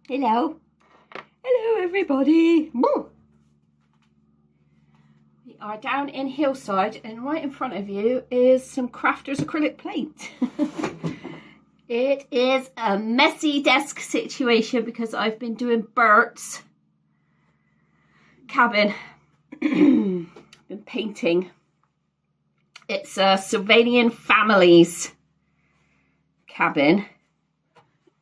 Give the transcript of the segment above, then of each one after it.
Hello. Hello, everybody. Woo. We are down in Hillside, and right in front of you is some Crafters acrylic paint. It is a messy desk situation because I've been doing Bert's cabin. Been painting. It's a Sylvanian family's cabin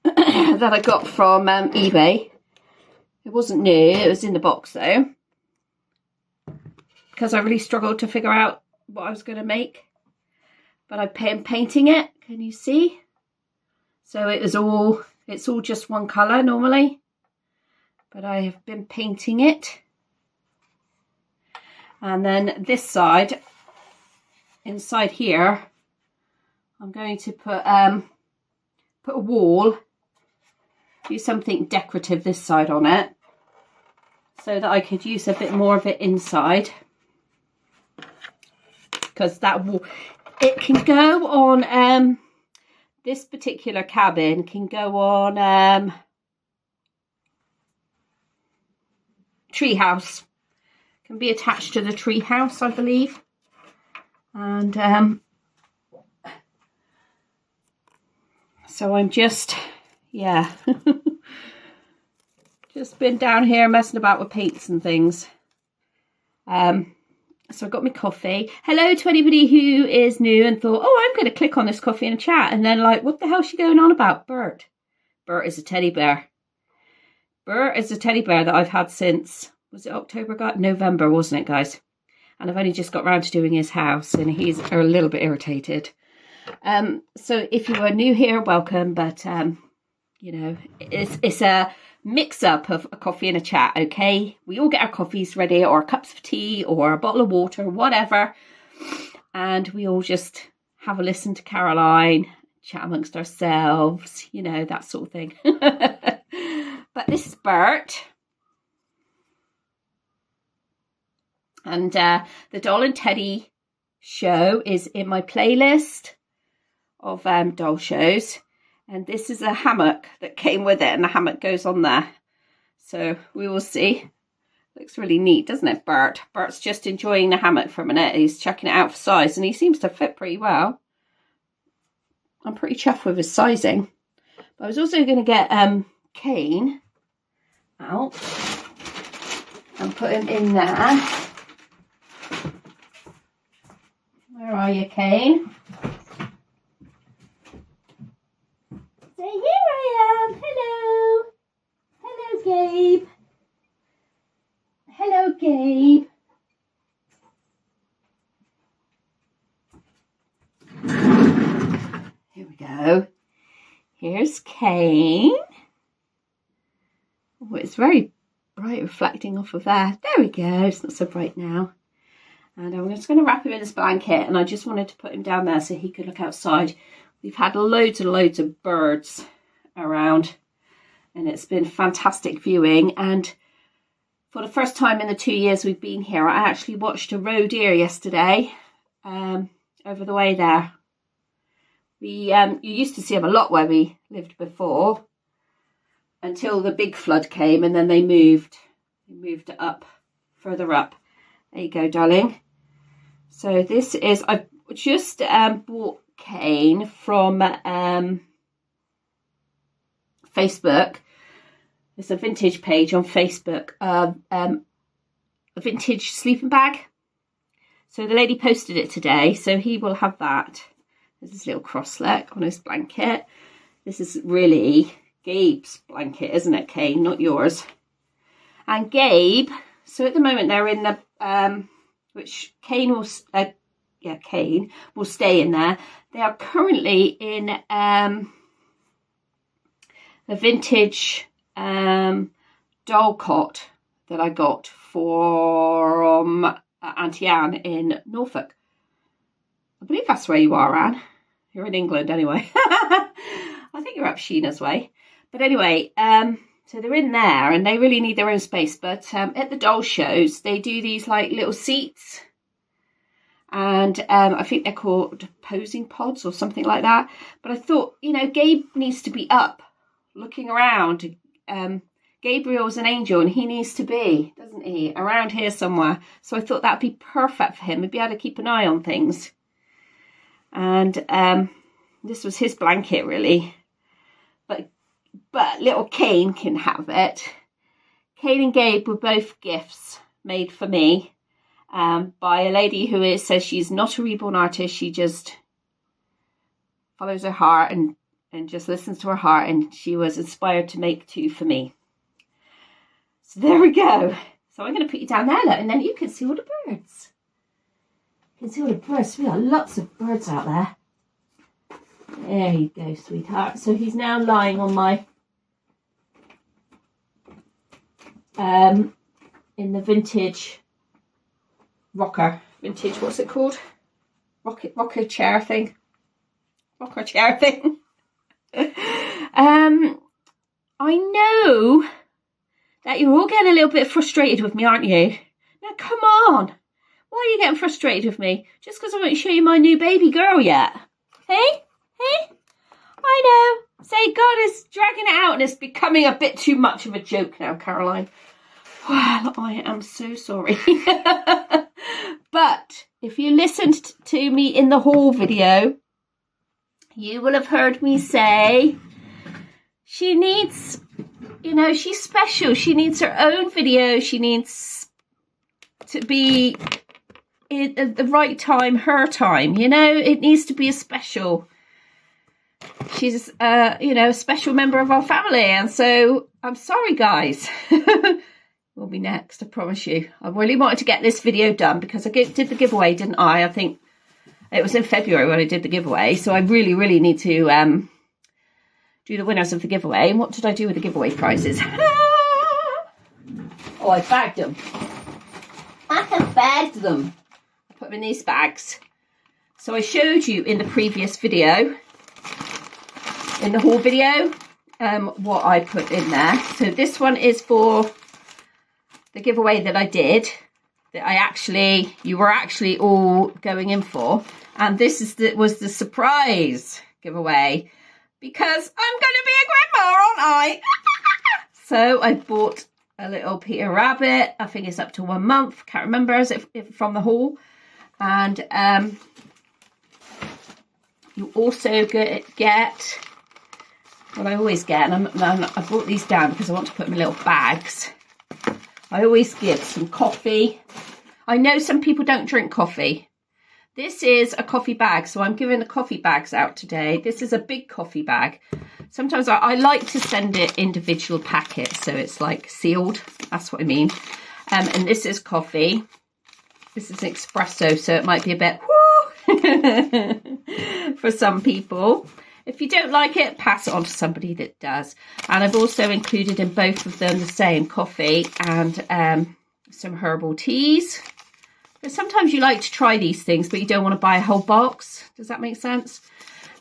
that I got from eBay. It wasn't new, it was in the box though, because I really struggled to figure out what I was going to make. But I've been painting it, can you see? So it's all just one colour normally, but I have been painting it. And then this side, inside here, I'm going to put a wall, do something decorative this side on it, so that I could use a bit more of it inside. Because that wall, it can go on, this particular cabin can go on treehouse. Can be attached to the treehouse, I believe. And so I'm just, yeah, just been down here messing about with paints and things. So I got my coffee. Hello to anybody who is new and thought, oh, I'm going to click on this coffee and chat. And then like, what the hell is she going on about? Bert. Bert is a teddy bear. Bert is a teddy bear that I've had since, was it November, wasn't it, guys? And I've only just got round to doing his house and he's a little bit irritated. So if you are new here, welcome. But, you know, it's a mix-up of a coffee and a chat, okay? We all get our coffees ready, or cups of tea, or a bottle of water, whatever, and we all just have a listen to Caroline, chat amongst ourselves, you know, that sort of thing. But this is Bert, and the Doll and Teddy show is in my playlist of doll shows. And this is a hammock that came with it, and the hammock goes on there. So we will see. Looks really neat, doesn't it, Bert? Bert's just enjoying the hammock for a minute. He's checking it out for size, and he seems to fit pretty well. I'm pretty chuffed with his sizing. But I was also going to get Cain out and put him in there. Where are you, Cain? Say, here I am. Hello. Hello, Gabe. Hello, Gabe. Here we go. Here's Cain. Oh, it's very bright, reflecting off of there. There we go. It's not so bright now. And I'm just going to wrap him in this blanket, and I just wanted to put him down there so he could look outside. We've had loads and loads of birds around, and it's been fantastic viewing. And for the first time in the 2 years we've been here, I actually watched a roe deer yesterday over the way there. You used to see them a lot where we lived before, until the big flood came, and then they moved it up, further up. There you go, darling. So this is, I've just bought Cain from Facebook. It's a vintage page on Facebook, a vintage sleeping bag. So the lady posted it today, so he will have that. There's this little crosslet on his blanket. This is really Gabe's blanket, isn't it, Cain? Not yours. And Gabe, so at the moment they're in the, which Cain will, Cain will stay in there. They are currently in a vintage doll cot that I got from Auntie Anne in Norfolk. I believe that's where you are, Anne. You're in England anyway. I think you're up Sheena's way. But anyway, so they're in there and they really need their own space. But at the doll shows, they do these like little seats. And I think they're called posing pods or something like that. But I thought, you know, Gabe needs to be up looking around Gabriel's an angel and he needs to be, doesn't he, around here somewhere. So I thought that'd be perfect for him. He'd be able to keep an eye on things. And this was his blanket, really. But little Cain can have it. Cain and Gabe were both gifts made for me by a lady who says she's not a reborn artist. She just follows her heart and just listens to her heart. And she was inspired to make 2 for me. So there we go. So I'm going to put you down there, look, and then you can see all the birds. You can see all the birds. We got lots of birds out there. There you go, sweetheart. So he's now lying on my, in the vintage rocker. Vintage, what's it called? Rocker chair thing. Rocker chair thing. I know that you're all getting a little bit frustrated with me, aren't you? Now, come on. Why are you getting frustrated with me? Just because I won't show you my new baby girl yet. Hey? Hey? I know. Say God is dragging it out and it's becoming a bit too much of a joke now, Caroline. Well, I am so sorry. But if you listened to me in the haul video, you will have heard me say she needs, you know, she's special. She needs her own video. She needs to be at the right time, her time. You know, it needs to be a special. She's, you know, a special member of our family. And so I'm sorry, guys. We'll be next, I promise you. I really wanted to get this video done because I did the giveaway, didn't I? I think it was in February when I did the giveaway. So I really, really need to do the winners of the giveaway. And what did I do with the giveaway prizes? Oh, I bagged them. I have bagged them. I put them in these bags. So I showed you in the previous video, in the haul video, what I put in there. So this one is for the giveaway that I did, that you were actually all going in for. And this was the surprise giveaway, because I'm going to be a grandma, aren't I? So I bought a little Peter Rabbit. I think it's up to 1 month. Can't remember, is it from the haul? And you also get what I always get, and I brought these down because I want to put them in little bags. I always give some coffee. I know some people don't drink coffee. This is a coffee bag, so I'm giving the coffee bags out today. This is a big coffee bag. Sometimes I like to send it individual packets, so it's like sealed. That's what I mean. And this is coffee. This is espresso, so it might be a bit woo for some people. If you don't like it, pass it on to somebody that does. And I've also included in both of them the same coffee and some herbal teas. But sometimes you like to try these things, but you don't want to buy a whole box. Does that make sense?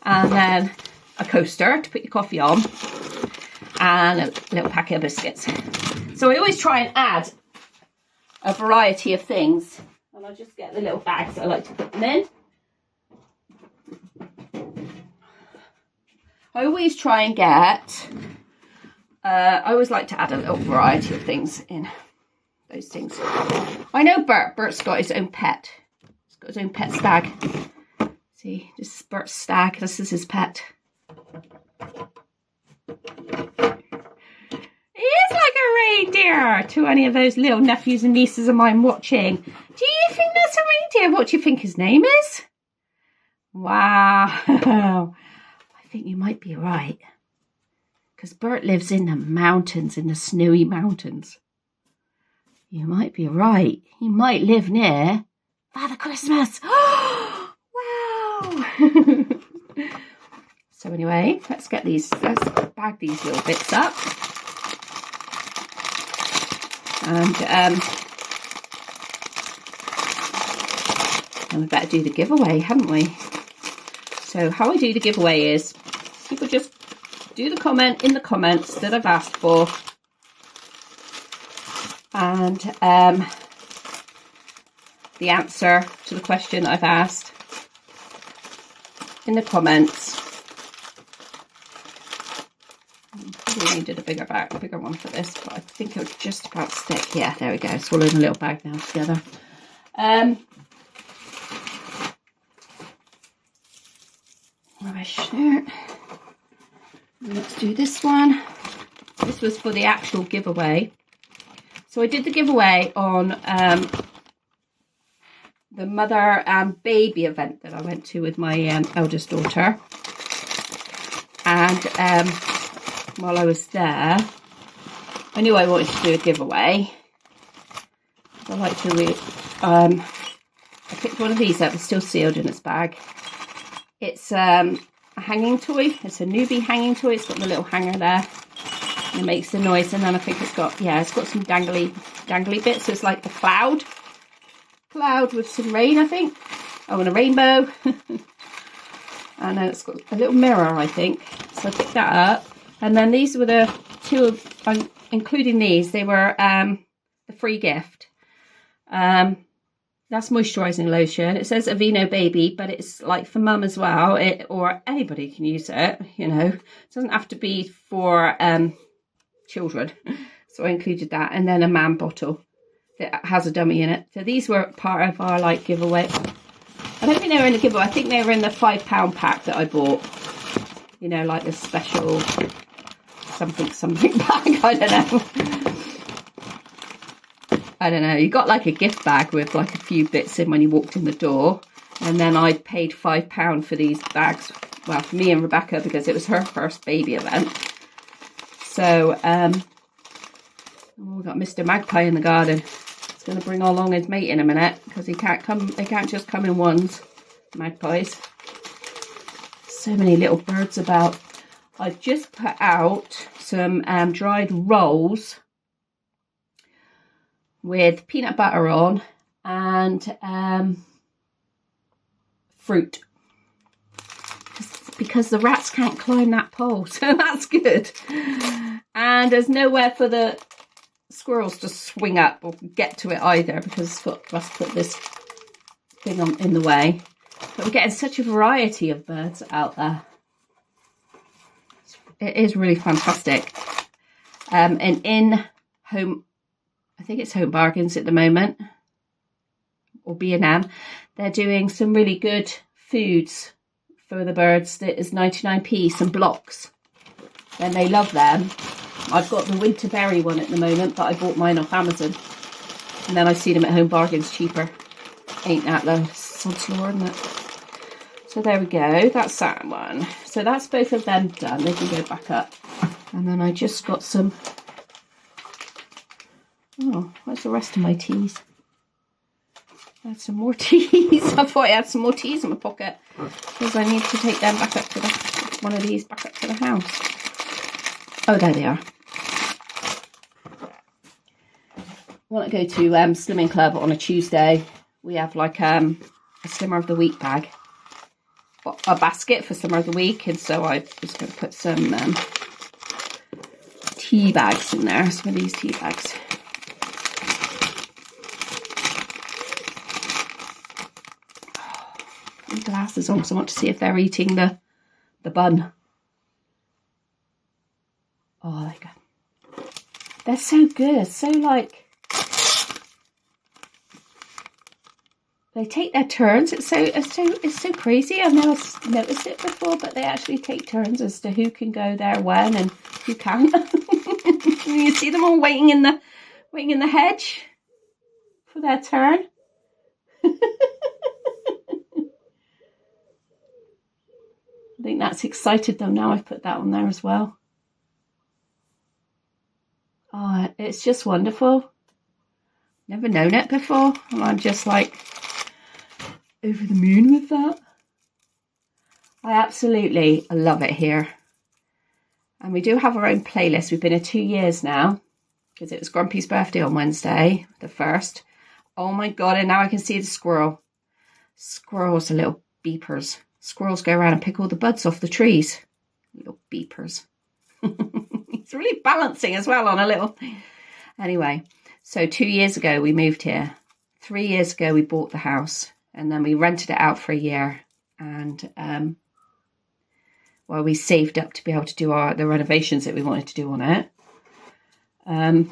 And then a coaster to put your coffee on. And a little packet of biscuits. So I always try and add a variety of things. And I just get the little bags that I like to put them in. I always try and get, I always like to add a little variety of things in those things. I know Bert's got his own pet. He's got his own pet stag. See, this is Bert's stag. This is his pet. He is like a reindeer to any of those little nephews and nieces of mine watching. Do you think that's a reindeer? What do you think his name is? Wow. I think you might be right, because Bert lives in the mountains, in the snowy mountains. You might be right. He might live near Father Christmas. Wow. So anyway, let's bag these little bits up. And we better do the giveaway, haven't we? So how I do the giveaway is people just do the comment in the comments that I've asked for. And the answer to the question I've asked in the comments. Probably needed a bigger one for this, but I think it'll just about stick. Yeah, there we go. It's all in a little bag now together. Rubbish there. Let's do this one. This was for the actual giveaway. So I did the giveaway on the mother and baby event that I went to with my eldest daughter. And while I was there, I knew I wanted to do a giveaway. I like to read. I picked one of these up. It's still sealed in its bag. It's a hanging toy. It's a newbie hanging toy. It's got the little hanger there. And it makes the noise. And then I think it's got, yeah, it's got some dangly bits. So it's like a cloud with some rain, I think. Oh, and a rainbow. And then it's got a little mirror, I think. So I picked that up. And then these were the two, including these, they were the free gift. That's moisturising lotion. It says Aveeno Baby, but it's like for mum as well, or anybody can use it, you know. It doesn't have to be for children. So I included that. And then a man bottle that has a dummy in it. So these were part of our like giveaway. I don't think they were in the giveaway. I think they were in the £5 pack that I bought. You know, like the special something bag. I don't know. You got like a gift bag with like a few bits in when you walked in the door. And then I paid £5 for these bags. Well, for me and Rebecca, because it was her first baby event. So, we got Mr. Magpie in the garden. He's going to bring along his mate in a minute because he can't come. They can't just come in ones. Magpies. So many little birds about. I've just put out some dried rolls with peanut butter on and fruit because the rats can't climb that pole, so that's good. And there's nowhere for the squirrels to swing up or get to it either because Russ put this thing in the way. But we're getting such a variety of birds out there. It is really fantastic. And in home, I think it's Home Bargains at the moment, or B&M, they're doing some really good foods for the birds. That is 99p, some blocks. And they love them. I've got the winter berry one at the moment, but I bought mine off Amazon. And then I've seen them at Home Bargains cheaper. Ain't that the sod's law, isn't it? So there we go. That's that one. So that's both of them done. They can go back up. And then I just got some... Oh, where's the rest of my teas? I had some more teas. I thought I had some more teas in my pocket because I need to take them back up to one of these back up to the house. Oh, there they are. When I go to Slimming Club on a Tuesday, we have like a Slimmer of the Week bag, a basket for Slimmer of the Week, and so I was going to put some tea bags in there. Some of these tea bags. Glasses on because I want to see if they're eating the bun. Oh, there you go. They're so good. So like they take their turns. It's so crazy. I've never noticed it before, but they actually take turns as to who can go there when and who can't. You see them all waiting in the hedge for their turn. I think that's excited them now. I've put that on there as well. Oh, it's just wonderful. Never known it before. And I'm just like over the moon with that. I absolutely love it here. And we do have our own playlist. We've been here 2 years now because it was Grumpy's birthday on Wednesday, the 1st. Oh my God, and now I can see the squirrel. Squirrels are little beepers. Squirrels go around and pick all the buds off the trees. Little beepers. He's really balancing as well on a little... Anyway, so 2 years ago we moved here. 3 years ago we bought the house. And then we rented it out for a year. And while we saved up to be able to do the renovations that we wanted to do on it. Make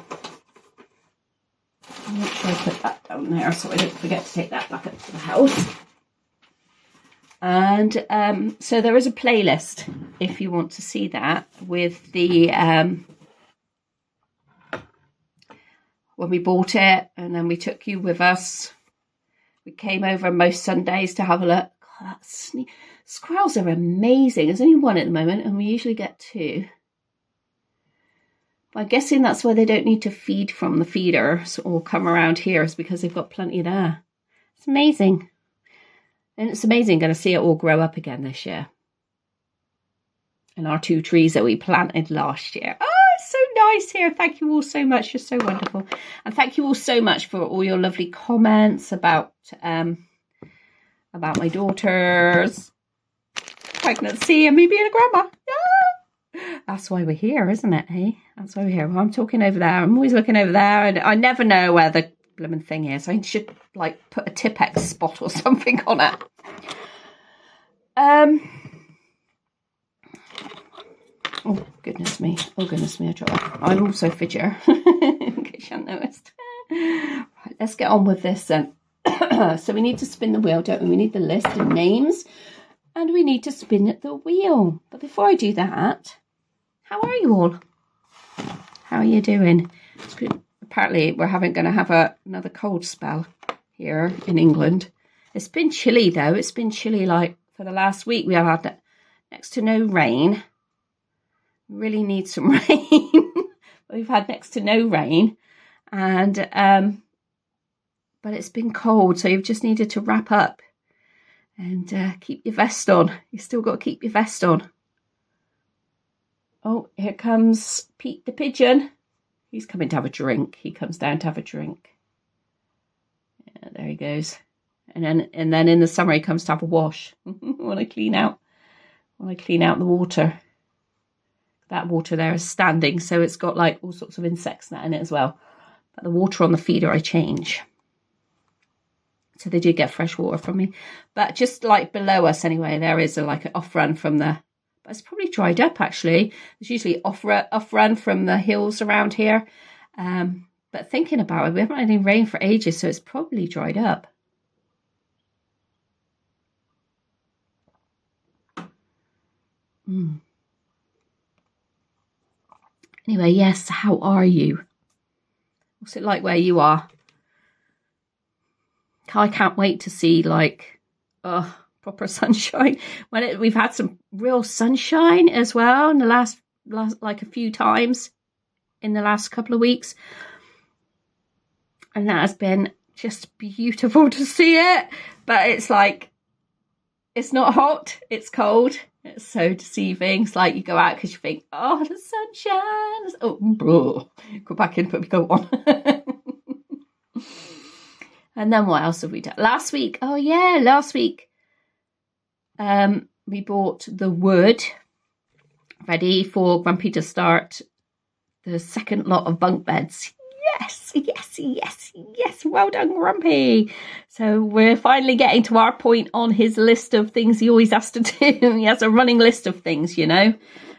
sure I put that down there so I don't forget to take that back up to the house. And so there is a playlist if you want to see that with the when we bought it, and then we took you with us. We came over most Sundays to have a look. God, squirrels are amazing. There's only one at the moment, and we usually get 2. But I'm guessing that's why they don't need to feed from the feeders or come around here, is because they've got plenty there. It's amazing. And it's amazing going to see it all grow up again this year. And our 2 trees that we planted last year. Oh, it's so nice here. Thank you all so much. You're so wonderful. And thank you all so much for all your lovely comments about my daughter's pregnancy and me being a grandma. Yeah. That's why we're here, isn't it? Hey, that's why we're here. Well, I'm talking over there. I'm always looking over there, and I never know where the blooming thing is. I should like put a Tipex spot or something on it. Oh goodness me, I dropped. I'm also a fidger, in case you haven't noticed. Right, let's get on with this then. So we need to spin the wheel, don't we? We need the list of names, and we need to spin the wheel. But before I do that, how are you all? How are you doing? It's good. Apparently we're going to have another cold spell here in England. It's been chilly though. It's been chilly like for the last week. We have had next to no rain. We really need some rain. We've had next to no rain, and but it's been cold, so you've just needed to wrap up and keep your vest on. You still got to keep your vest on. Oh, here comes Pete the pigeon. He's coming to have a drink. He comes down to have a drink. Yeah, there he goes. And then in the summer he comes to have a wash. When I clean out the water. That water there is standing, so it's got like all sorts of insects in it as well. But the water on the feeder I change. So they do get fresh water from me. But just like below us anyway, there is like an off run from the, but it's probably dried up actually. There's usually off run from the hills around here. But thinking about it, we haven't had any rain for ages, so it's probably dried up. Anyway, yes, how are you? What's it like where you are? I can't wait to see like proper sunshine. We've had some real sunshine as well in the last like a few times in the last couple of weeks. And that has been just beautiful to see it. But it's like, it's not hot, it's cold. It's so deceiving. It's like you go out because you think, oh, the sunshine. Oh, bro. Go back in, put my coat on. And then what else have we done? Last week, we bought the wood ready for Grumpy to start the second lot of bunk beds. Yes. Well done, Grumpy. So we're finally getting to our point on his list of things he always has to do. He has a running list of things, you know,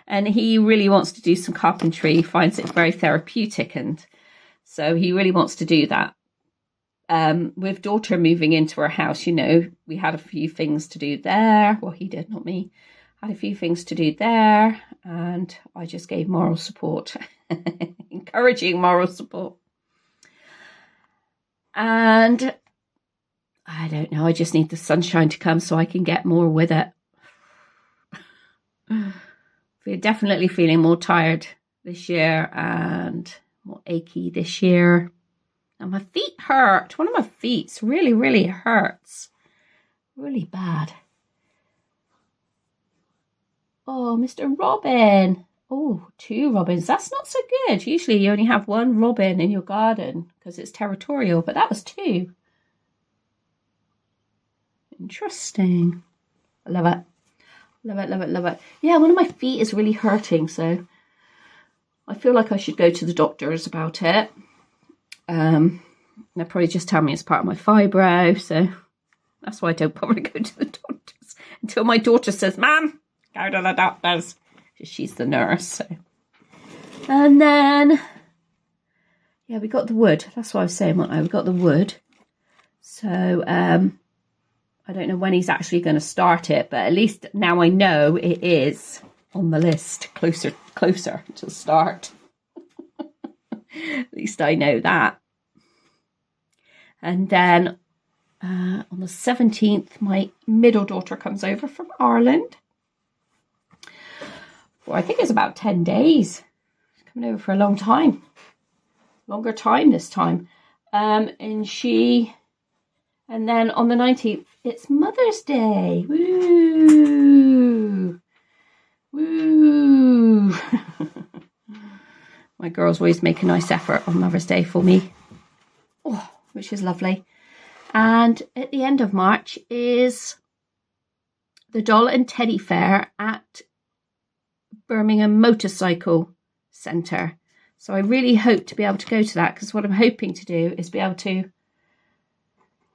and he really wants to do some carpentry. He finds it very therapeutic, and so he really wants to do that. With daughter moving into her house, you know, we had a few things to do there. Well, he did, not me. Had a few things to do there, and I just gave moral support, encouraging moral support. And I don't know, I just need the sunshine to come so I can get more with it. We're definitely feeling more tired this year and more achy this year. And my feet hurt. One of my feet really, really hurts. Really bad. Oh, Mr. Robin. Oh, 2 robins. That's not so good. Usually you only have 1 robin in your garden because it's territorial, but that was 2. Interesting. I love it. Love it. Yeah, one of my feet is really hurting, so I feel like I should go to the doctors about it. They'll probably just tell me it's part of my fibro, so that's why I don't probably go to the doctors until my daughter says, Mum, Go to the doctors. She's the nurse. So. And then, yeah, we got the wood. That's what I was saying, wasn't I? We got the wood. So, I don't know when he's actually going to start it, but at least now I know it is on the list, closer to start. At least I know that. And then on the 17th, my middle daughter comes over from Ireland. Well, I think it's about 10 days. She's coming over for a long time. Longer time this time. And then on the 19th, it's Mother's Day. Woo! Woo! My girls always make a nice effort on Mother's Day for me. Oh, which is lovely. And at the end of March is the Doll and Teddy Fair at Birmingham Motorcycle Centre. So I really hope to be able to go to that, because what I'm hoping to do is be able to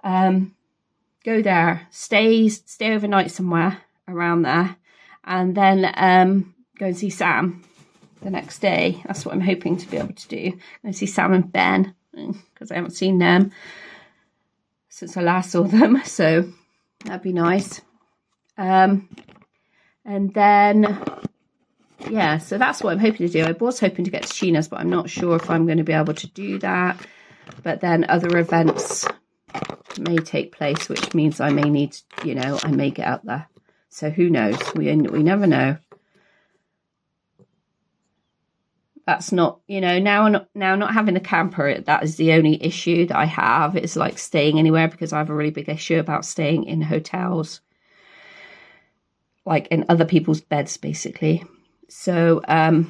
go there, stay overnight somewhere around there, and then go and see Sam the next day. That's what I'm hoping to be able to do. Go and see Sam and Ben, because I haven't seen them since I last saw them, so that'd be nice. And then, yeah, so that's what I'm hoping to do. I was hoping to get to Sheena's, but I'm not sure if I'm going to be able to do that. But then other events may take place, which means I may need, I may get up there. So who knows? We never know. That's not, now not having the camper, that is the only issue that I have. It's like staying anywhere, because I have a really big issue about staying in hotels, like in other people's beds, basically. So I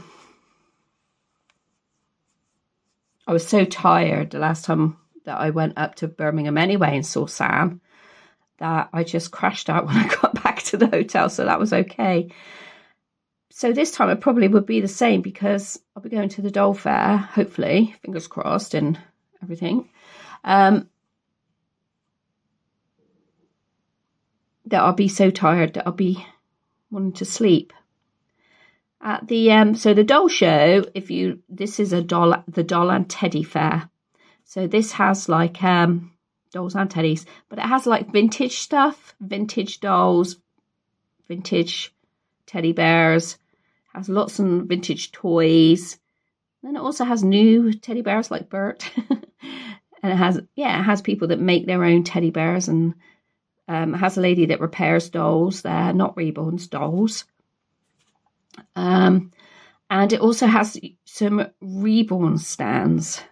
was so tired the last time that I went up to Birmingham anyway and saw Sam that I just crashed out when I got back to the hotel. So that was okay. So this time it probably would be the same, because I'll be going to the doll fair, hopefully, fingers crossed and everything. That I'll be so tired that I'll be wanting to sleep. At the so the doll show, this is the doll and teddy fair. So this has like dolls and teddies, but it has like vintage stuff, vintage dolls, vintage teddy bears, has lots of vintage toys. Then it also has new teddy bears like Bert. And it has people that make their own teddy bears, and has a lady that repairs dolls there, not Reborn's, dolls. And it also has some Reborn stands.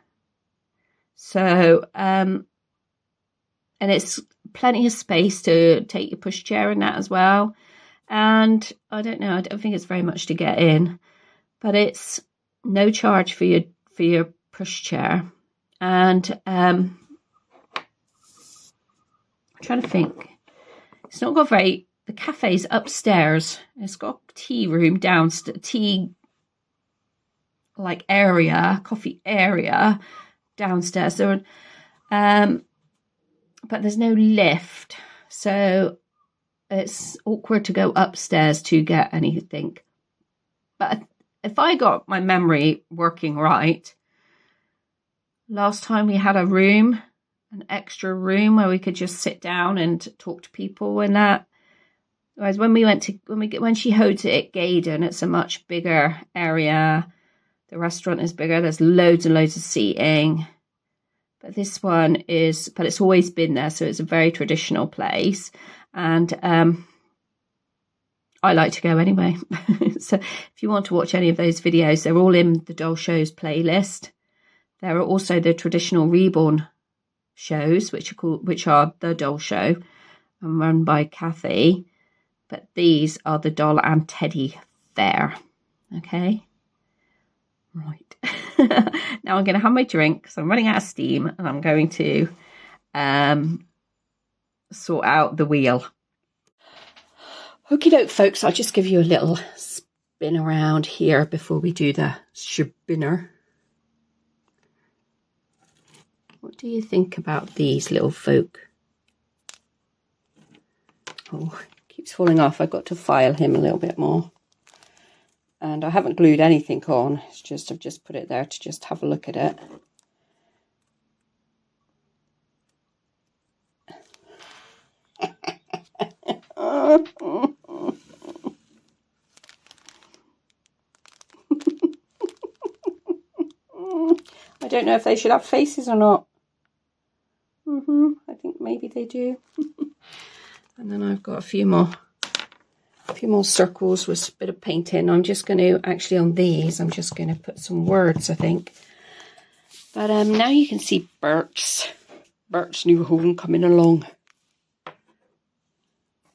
So, and it's plenty of space to take your pushchair in that as well. And I don't know, I don't think it's very much to get in, but it's no charge for your pushchair. And I'm trying to think. It's not got the cafe's upstairs. It's got a tea room downstairs, coffee area downstairs. So, but there's no lift, so it's awkward to go upstairs to get anything. But if I got my memory working right, last time we had an extra room where we could just sit down and talk to people and that. Whereas when she holds it at Gaydon, it's a much bigger area. The restaurant is bigger. There's loads and loads of seating. But this one but it's always been there, so it's a very traditional place. And I like to go anyway. So if you want to watch any of those videos, they're all in the Doll Shows playlist. There are also the traditional Reborn shows, which are the Doll Show and run by Kathy. But these are the Doll and Teddy Fair. Okay. Right. Now I'm going to have my drink because I'm running out of steam, and I'm going to sort out the wheel. Okie doke, folks. I'll just give you a little spin around here before we do the spinner. What do you think about these little folk? Oh, keeps falling off. I've got to file him a little bit more. And I haven't glued anything on. It's just, I've just put it there to just have a look at it. I don't know if they should have faces or not. I think maybe they do. And then I've got a few more circles with a bit of painting. I'm just going to, actually on these, I'm just going to put some words, I think. But now you can see Bert's new home coming along.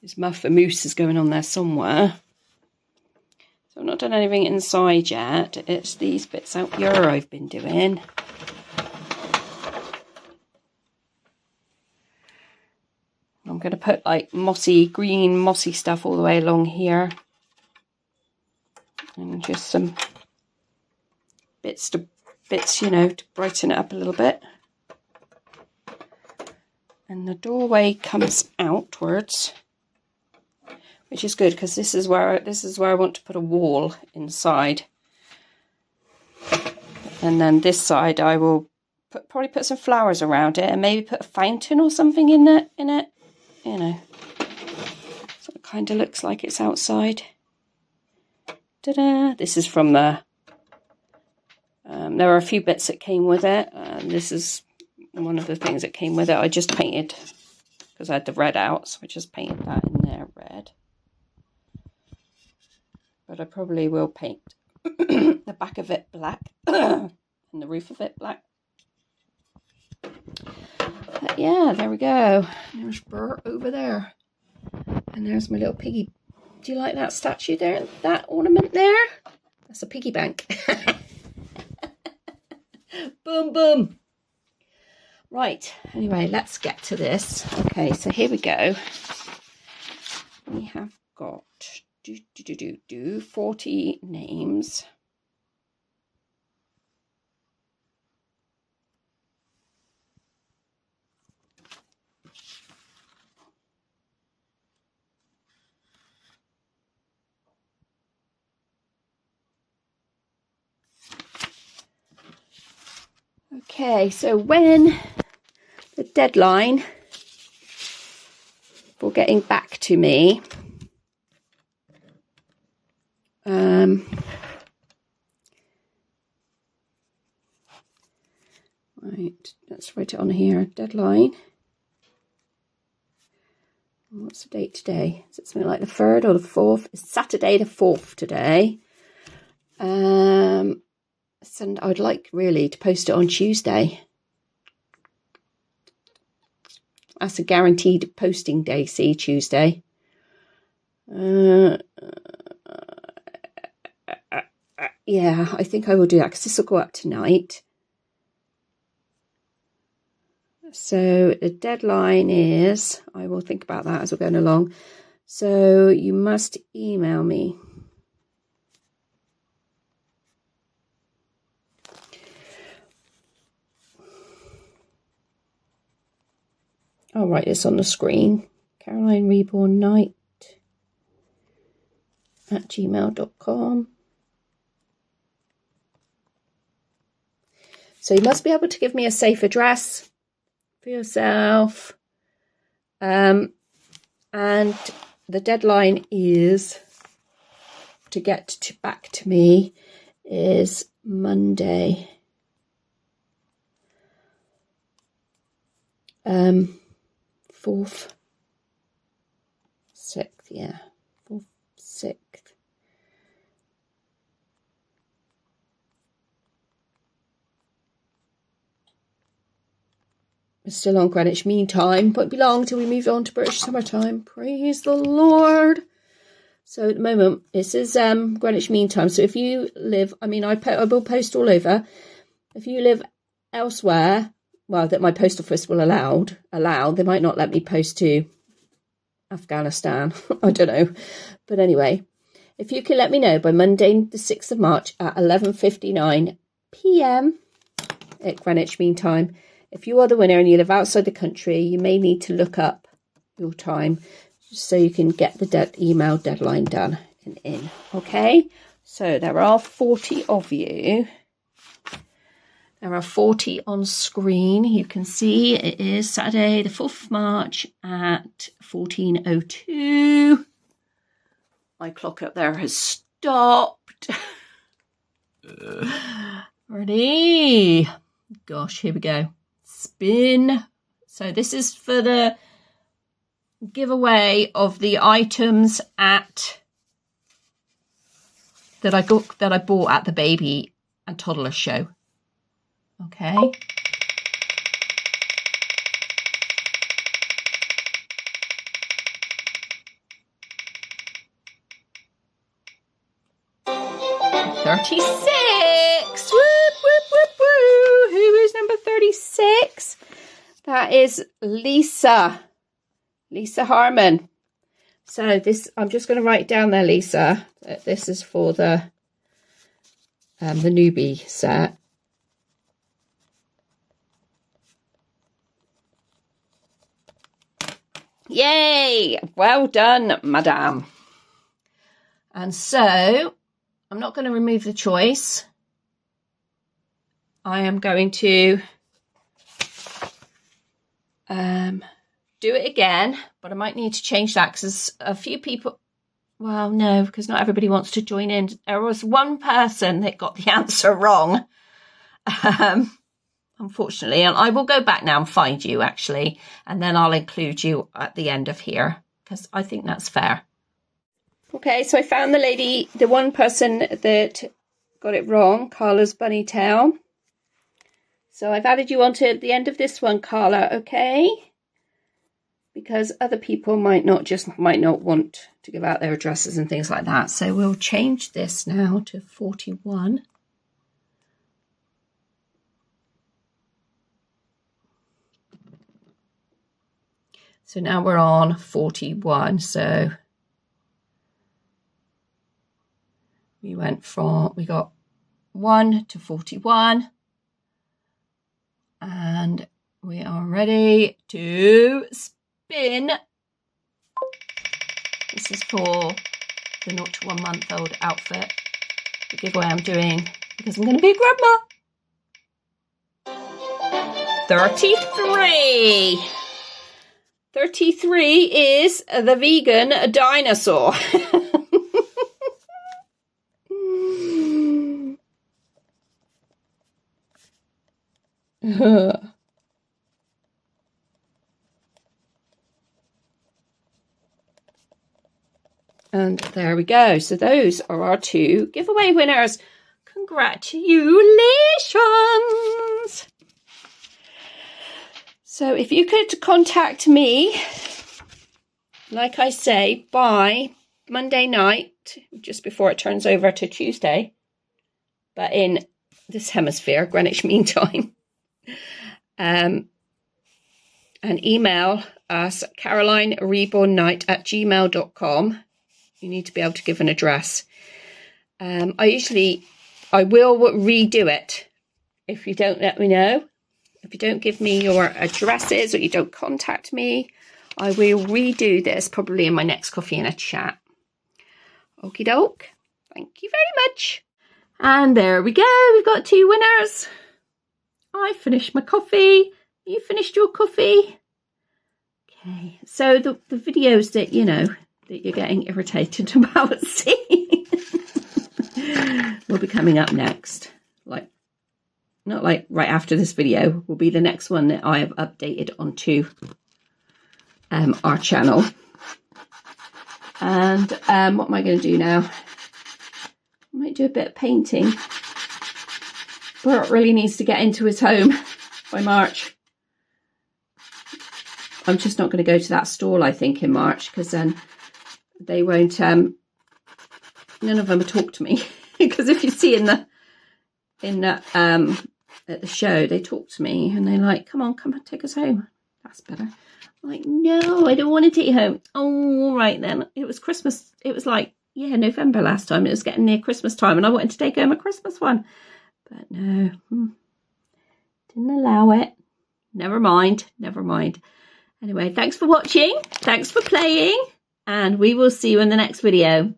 His muff and moose is going on there somewhere. So I've not done anything inside yet. It's these bits out here I've been doing. I'm going to put like green mossy stuff all the way along here. And just some bits, you know, to brighten it up a little bit. And the doorway comes outwards, which is good because this is where I want to put a wall inside. And then this side I will probably put some flowers around it and maybe put a fountain or something in it. You know, so it kind of looks like it's outside. Ta-da! This is from the, there are a few bits that came with it. This is one of the things that came with it. I just painted, because I had the red out, so I just painted that in there red. But I probably will paint the back of it black and the roof of it black. But yeah, there we go. There's Bert over there. And there's my little piggy. Do you like that statue there? That ornament there? That's a piggy bank. Boom, boom. Right, anyway, let's get to this. Okay, so here we go. We have got 40 names. Okay, so when the deadline for getting back to me, right, let's write it on here, deadline. What's the date today? Is it something like the 3rd or the 4th? It's Saturday the 4th today. And I'd like really to post it on Tuesday. That's a guaranteed posting day, see, Tuesday. Yeah, I think I will do that because this will go up tonight. So the deadline is, I will think about that as we're going along. So you must email me. I'll write this on the screen. Caroline Reborn Night @gmail.com. So you must be able to give me a safe address for yourself. And the deadline is to get back to me is Monday. 4th, 6th, yeah, 4th, 6th. We're still on Greenwich Mean Time. Won't be long till we move on to British Summertime. Praise the Lord. So at the moment, this is Greenwich Mean Time. So if you live, I mean, I will post all over. If you live elsewhere, well, that my post office will allow, they might not let me post to Afghanistan. I don't know. But anyway, if you can let me know by Monday the 6th of March at 11:59 p.m. at Greenwich Mean Time. If you are the winner and you live outside the country, you may need to look up your time just so you can get the email deadline done and in. Okay, so there are 40 of you. There are 40 on screen. You can see it is Saturday the 4th of March at 14:02. My clock up there has stopped. Ready? Gosh, here we go. Spin. So this is for the giveaway of the items that I bought at the baby and toddler show. Okay. $36. Whoop, whoop, whoop, whoop. Who is number 36? That is Lisa. Lisa Harmon. So this, I'm just going to write down there, Lisa, that this is for the newbie set. Yay! Well done, madame. And so, I'm not going to remove the choice. I am going to do it again, but I might need to change that because a few people, well, no, because not everybody wants to join in. There was one person that got the answer wrong, unfortunately, and I will go back now and find you, actually, and then I'll include you at the end of here because I think that's fair. Okay, so I found the one person that got it wrong, Carla's bunny tail. So I've added you onto the end of this one, Carla, okay? Because other people might not want to give out their addresses and things like that. So we'll change this now to 41. So now we're on 41. So we got 1 to 41. And we are ready to spin. This is for the 0 to 1 month old outfit, the giveaway I'm doing because I'm going to be a grandma. 33. 33 is the vegan dinosaur. And there we go. So those are our 2 giveaway winners. Congratulations. So if you could contact me, like I say, by Monday night, just before it turns over to Tuesday, but in this hemisphere, Greenwich Mean Time, and email us carolinerebornnight@gmail.com. You need to be able to give an address. I will redo it if you don't let me know. If you don't give me your addresses or you don't contact me, I will redo this probably in my next coffee and a chat. Okie doke. Thank you very much. And there we go. We've got 2 winners. I finished my coffee. You finished your coffee. Okay. So the videos that, that you're getting irritated about seeing will be coming up next. Not like right after this video, will be the next one that I have updated onto our channel. And what am I going to do now? I might do a bit of painting. Bert really needs to get into his home by March. I'm just not going to go to that stall, I think, in March, because then they won't, none of them will talk to me. Because if you see at the show, they talk to me and they're like, come on, take us home. That's better. I'm like, no, I don't want to take you home. Oh, all right then. It was Christmas. It was like, November last time. It was getting near Christmas time and I wanted to take home a Christmas one. But no, didn't allow it. Never mind. Anyway, thanks for watching. Thanks for playing. and we will see you in the next video.